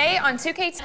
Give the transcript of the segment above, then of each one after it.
today on 2K.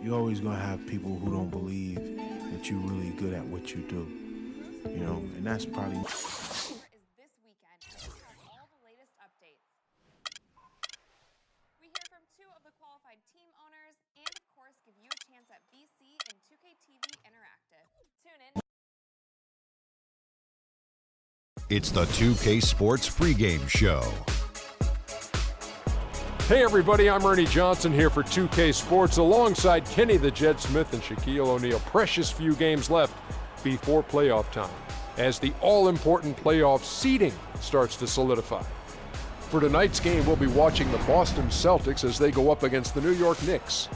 You're always gonna have people who don't believe that you're really good at what you do, you know, and that's probably. Is this weekend and we have all the latest updates. We hear from 2 of the qualified team owners and, of course, give you a chance at BC and 2K TV Interactive. Tune in. It's the 2K Sports pregame show. Hey everybody, I'm Ernie Johnson here for 2K Sports alongside Kenny the Jet Smith and Shaquille O'Neal. Precious few games left before playoff time as the all-important playoff seeding starts to solidify. For tonight's game, we'll be watching the Boston Celtics as they go up against the New York Knicks.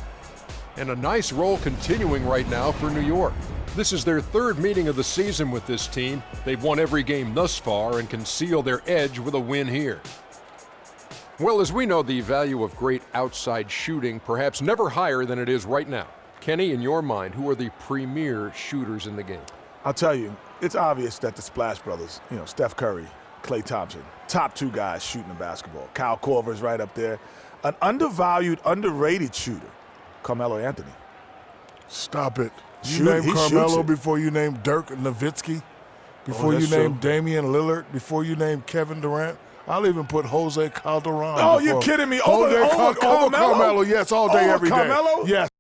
And a nice roll continuing right now for New York. This is their 3rd meeting of the season with this team. They've won every game thus far and can seal their edge with a win here. Well, as we know, the value of great outside shooting perhaps never higher than it is right now. Kenny, in your mind, who are the premier shooters in the game? I'll tell you, it's obvious that the Splash Brothers, you know, Steph Curry, Klay Thompson, top 2 guys shooting the basketball. Kyle Korver's right up there. An undervalued, underrated shooter, Carmelo Anthony. Stop it. You name Carmelo before you name Dirk Nowitzki, before you name Damian Lillard, before you name Kevin Durant. I'll even put Jose Calderon. Oh, you're kidding me. Over Carmelo? Yes, all day, every day. Carmelo? Yes.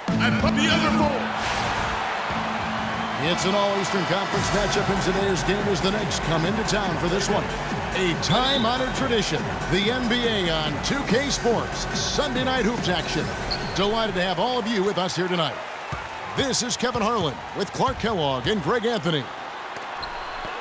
And put the other 4. It's an all-Eastern Conference matchup, and today's game as the Knicks come into town for this one. A time-honored tradition, the NBA on 2K Sports, Sunday night hoops action. Delighted to have all of you with us here tonight. This is Kevin Harlan with Clark Kellogg and Greg Anthony.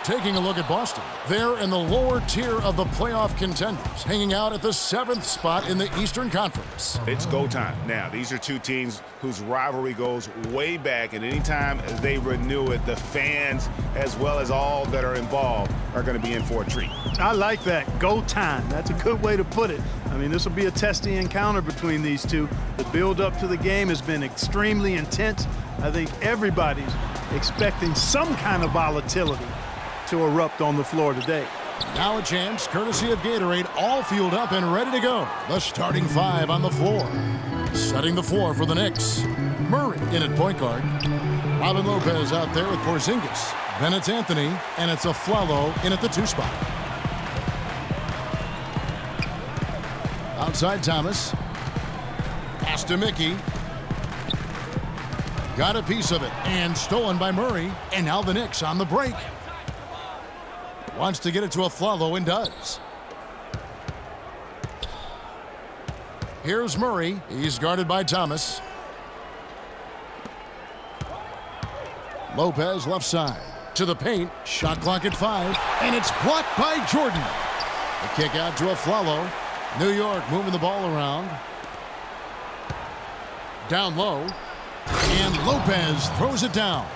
Taking a look at Boston. They're in the lower tier of the playoff contenders, hanging out at the 7th spot in the Eastern Conference. It's go time. Now, these are 2 teams whose rivalry goes way back, and anytime they renew it, the fans, as well as all that are involved, are going to be in for a treat. I like that. Go time. That's a good way to put it. I mean, this will be a testy encounter between these 2. The build-up to the game has been extremely intense. I think everybody's expecting some kind of volatility to erupt on the floor today. Now a chance, courtesy of Gatorade, all fueled up and ready to go. The starting 5 on the floor. Setting the floor for the Knicks. Murray in at point guard. Robin Lopez out there with Porzingis. Then it's Anthony, and it's Afflalo in at the 2 spot. Outside Thomas. Pass to Mickey. Got a piece of it, and stolen by Murray. And now the Knicks on the break. Wants to get it to Afflalo and does. Here's Murray. He's guarded by Thomas. Lopez left side. To the paint. Shot clock at 5. And it's blocked by Jordan. The kick out to Afflalo. New York moving the ball around. Down low. And Lopez throws it down.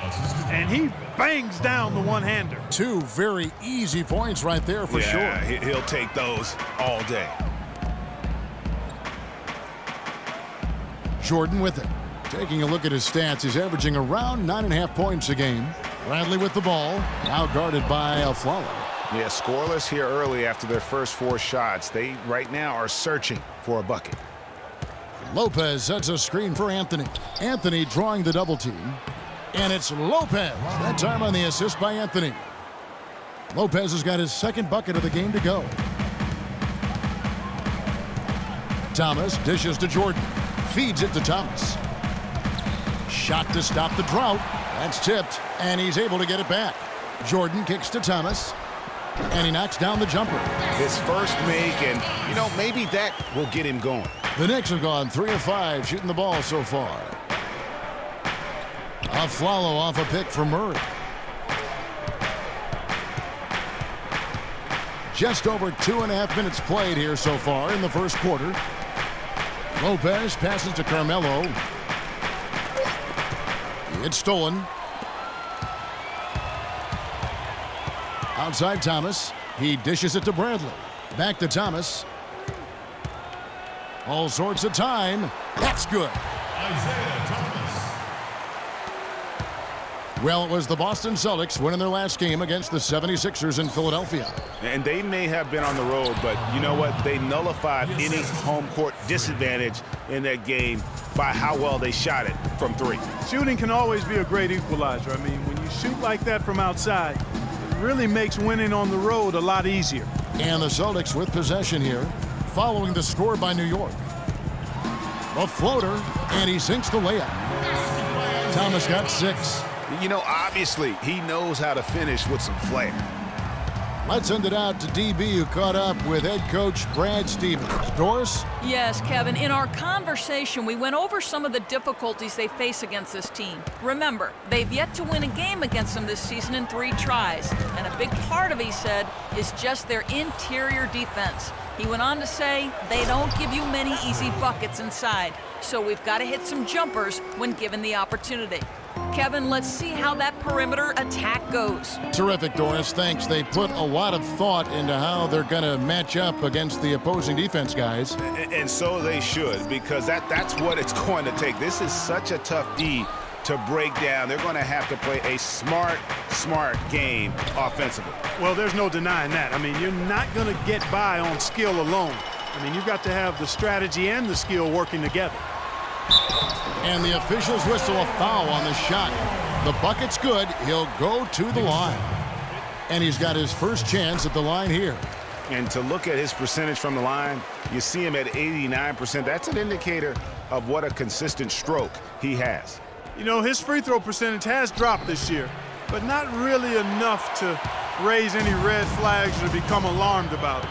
And he bangs down the one-hander. 2 very easy points right there for sure. Yeah, he'll take those all day. Jordan with it. Taking a look at his stats, he's averaging around 9.5 points a game. Bradley with the ball, now guarded by Afflalo. Yeah, scoreless here early after their first 4 shots. They right now are searching for a bucket. Lopez sets a screen for Anthony. Anthony drawing the double team. And it's Lopez. That time on the assist by Anthony. Lopez has got his 2nd bucket of the game to go. Thomas dishes to Jordan. Feeds it to Thomas. Shot to stop the drought. That's tipped, and he's able to get it back. Jordan kicks to Thomas, and he knocks down the jumper. His first make, and, maybe that will get him going. The Knicks have gone 3 of 5 shooting the ball so far. Afflalo off a pick for Murray. Just over 2.5 minutes played here so far in the first quarter. Lopez passes to Carmelo. It's stolen. Outside Thomas. He dishes it to Bradley. Back to Thomas. All sorts of time. That's good. Isaiah Thomas. Well, it was the Boston Celtics winning their last game against the 76ers in Philadelphia. And they may have been on the road, but you know what? They nullified any home court disadvantage in that game by how well they shot it from 3. Shooting can always be a great equalizer. I mean, when you shoot like that from outside, it really makes winning on the road a lot easier. And the Celtics with possession here, following the score by New York. A floater, and he sinks the layup. Thomas got 6. Obviously, he knows how to finish with some flair. Let's send it out to DB, who caught up with head coach Brad Stevens. Doris? Yes, Kevin. In our conversation, we went over some of the difficulties they face against this team. Remember, they've yet to win a game against them this season in 3 tries. And a big part of it, he said, is just their interior defense. He went on to say they don't give you many easy buckets inside. So we've got to hit some jumpers when given the opportunity. Kevin, let's see how that perimeter attack goes. Terrific, Doris. Thanks. They put a lot of thought into how they're going to match up against the opposing defense guys. And so they should, because that's what it's going to take. This is such a tough D to break down. They're going to have to play a smart game offensively. Well, there's no denying that. I mean, you're not going to get by on skill alone. I mean, you've got to have the strategy and the skill working together. And the officials whistle a foul on the shot. The bucket's good. He'll go to the line. And he's got his first chance at the line here. And to look at his percentage from the line, you see him at 89%. That's an indicator of what a consistent stroke he has. His free throw percentage has dropped this year, but not really enough to raise any red flags or become alarmed about it.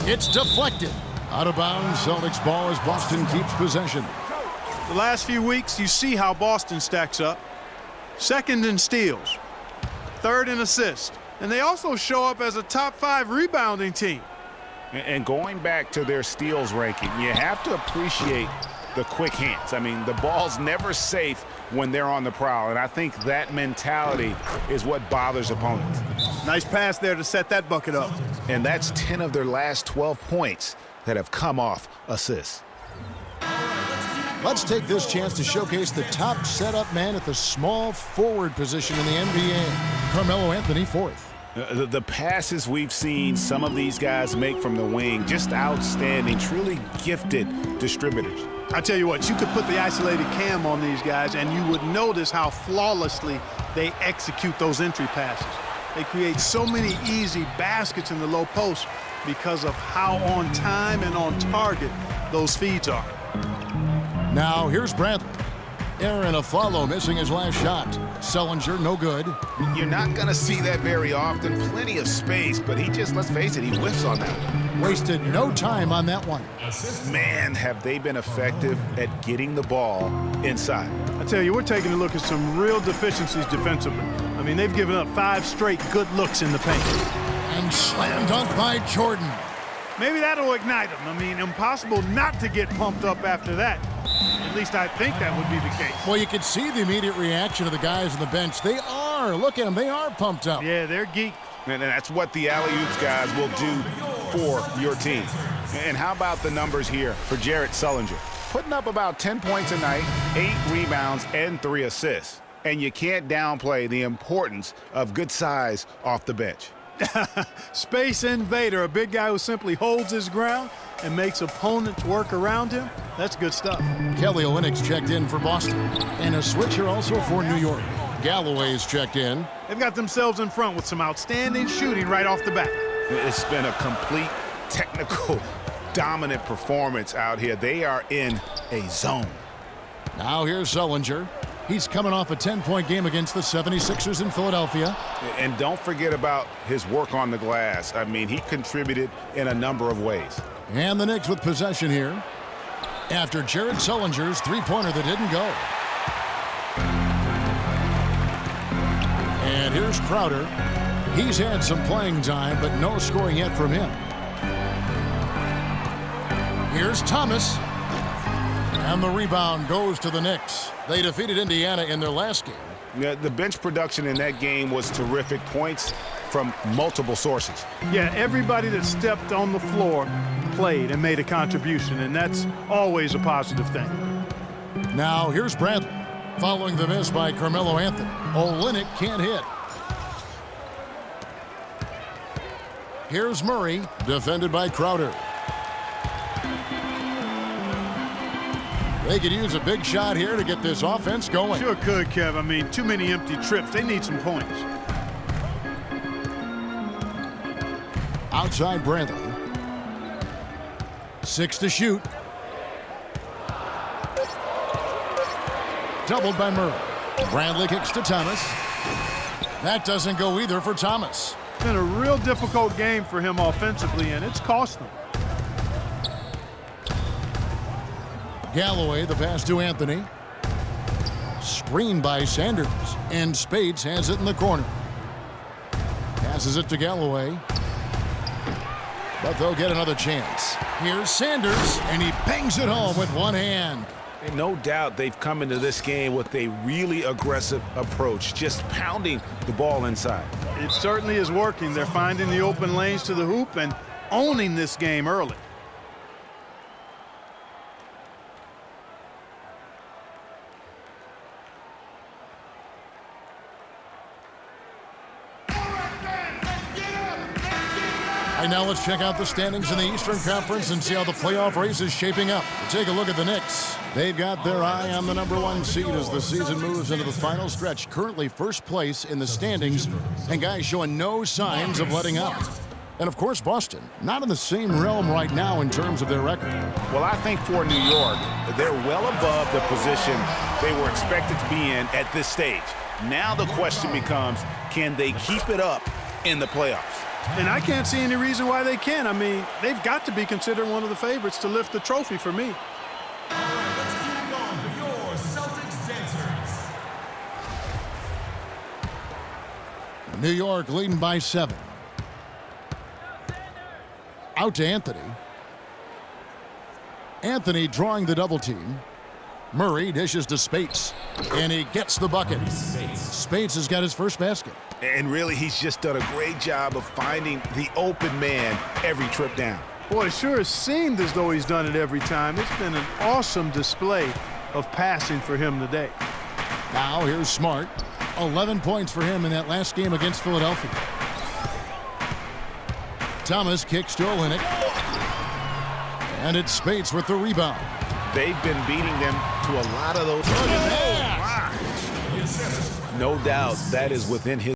It's deflected. Out of bounds, Celtics ball as Boston keeps possession. The last few weeks, you see how Boston stacks up. 2nd in steals, 3rd in assists, and they also show up as a top 5 rebounding team. And going back to their steals ranking, you have to appreciate the quick hands. I mean, the ball's never safe when they're on the prowl, and I think that mentality is what bothers opponents. Nice pass there to set that bucket up. And that's 10 of their last 12 points that have come off assists. Let's take this chance to showcase the top setup man at the small forward position in the NBA. Carmelo Anthony, 4th. The passes we've seen some of these guys make from the wing, just outstanding, truly gifted distributors. I tell you what, you could put the isolated cam on these guys and you would notice how flawlessly they execute those entry passes. They create so many easy baskets in the low post because of how on time and on target those feeds are. Now here's Bradley. Aaron Afflalo missing his last shot. Sullinger, no good. You're not going to see that very often. Plenty of space, but he just, let's face it, he whiffs on that one. Wasted no time on that one. Man, have they been effective at getting the ball inside. I tell you, we're taking a look at some real deficiencies defensively. I mean, they've given up 5 straight good looks in the paint. And slam dunk by Jordan. Maybe that'll ignite them. I mean, impossible not to get pumped up after that. At least I think that would be the case. Well, you can see the immediate reaction of the guys on the bench. They are. Look at them. They are pumped up. Yeah, they're geeked. And that's what the alley-oops guys will do for your team. And how about the numbers here for Jared Sullinger? Putting up about 10 points a night, 8 rebounds, and 3 assists. And you can't downplay the importance of good size off the bench. Space invader, a big guy who simply holds his ground and makes opponents work around him. That's good stuff. Kelly Olynyk's checked in for Boston. And a switcher also for New York. Galloway's checked in. They've got themselves in front with some outstanding shooting right off the bat. It's been a complete technical dominant performance out here. They are in a zone. Now here's Sullinger. He's coming off a 10-point game against the 76ers in Philadelphia. And don't forget about his work on the glass. I mean, he contributed in a number of ways. And the Knicks with possession here after Jared Sullinger's three-pointer that didn't go. And here's Crowder. He's had some playing time, but no scoring yet from him. Here's Thomas. And the rebound goes to the Knicks. They defeated Indiana in their last game. Yeah, the bench production in that game was terrific. Points from multiple sources. Yeah, everybody that stepped on the floor played and made a contribution, and that's always a positive thing. Now here's Bradley. Following the miss by Carmelo Anthony. Olynyk can't hit. Here's Murray, defended by Crowder. They could use a big shot here to get this offense going. Sure could, Kev. I mean, too many empty trips. They need some points. Outside Bradley. 6 to shoot. Doubled by Murray. Bradley kicks to Thomas. That doesn't go either for Thomas. It's been a real difficult game for him offensively, and it's cost him. Galloway, the pass to Anthony. Screened by Sanders. And Spades has it in the corner. Passes it to Galloway. But they'll get another chance. Here's Sanders, and he bangs it home with one hand. And no doubt they've come into this game with a really aggressive approach, just pounding the ball inside. It certainly is working. They're finding the open lanes to the hoop and owning this game early. And now let's check out the standings in the Eastern Conference and see how the playoff race is shaping up. Take a look at the Knicks. They've got their eye on the #1 seed as the season moves into the final stretch. Currently first place in the standings, and guys showing no signs of letting up. And of course, Boston, not in the same realm right now in terms of their record. Well, I think for New York, they're well above the position they were expected to be in at this stage. Now the question becomes, can they keep it up in the playoffs? And I can't see any reason why they can. I mean, they've got to be considered one of the favorites to lift the trophy for me. All right, let's keep it going for your Celtics dancers. New York leading by 7. Out to Anthony. Anthony drawing the double team. Murray dishes to Speights, and he gets the bucket. Speights has got his first basket. And really, he's just done a great job of finding the open man every trip down. Boy, it sure has seemed as though he's done it every time. It's been an awesome display of passing for him today. Now here's Smart. 11 points for him in that last game against Philadelphia. Thomas kicks to Olynyk. And it's Speights with the rebound. They've been beating them to a lot of those. Look at that. No doubt that is within his